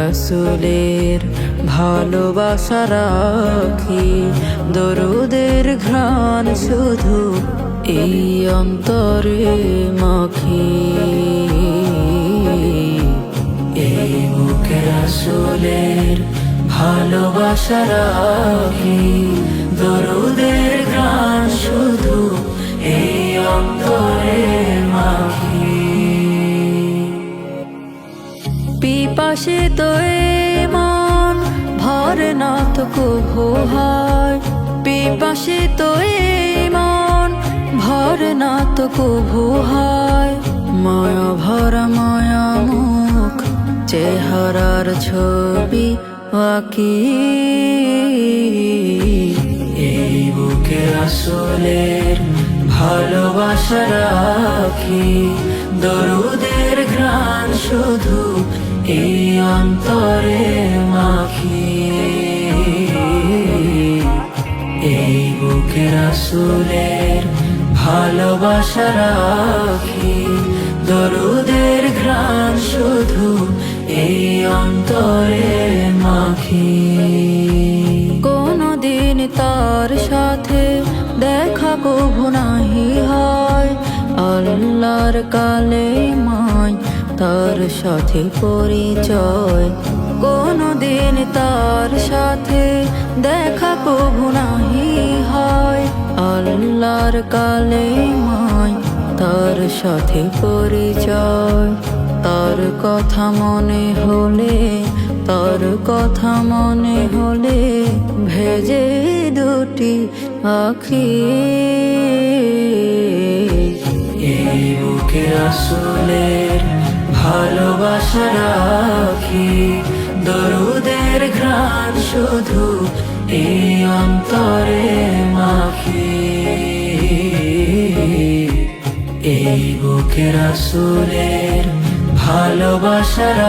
রাসূলের ভালোবাসা রাখি, দরুদের ঘ্রাণ শুধু এই অন্তরে মাখি। এই বুকে রাসূলের ভালোবাসা রাখি, দরুদের ঘ্রাণ শুধু এই অন্তরে মাখি। পিপাসিত এই মন ভরে না তো কভু হয়, পিপাসিত এই মন ভরে না তো কভু হয়। মায়া ভরা মায়া মুখ চেহারার ছবি আঁকি। এই বুকে রাসূলের ভালোবাসা রাখি, দরুদের ঘ্রাণ শুধু এই অন্তরে মাখি। এই বুকে রাসূলের ভালোবাসা রাখি, দরুদের ঘ্রাণ শুধু এই অন্তরে মাখি। কোনদিন তার সাথে দেখা কভু নাহি হয়, আল্লাহর কালেমায় তার সাথে পরিচয়। কোনদিন তার সাথে দেখা কভু নাহি হয়, আল্লাহর কালেমায় তার সাথে পরিচয়। তার কথা মনে হলে, তার কথা মনে হলে ভেজে দুটি আঁখি। এই বুকে রাসূলের ভালোবাসা রাখি, দরুদের ঘ্রাণ শুধু এই অন্তরে মাখি। এই বুকে রাসূলের ভালোবাসা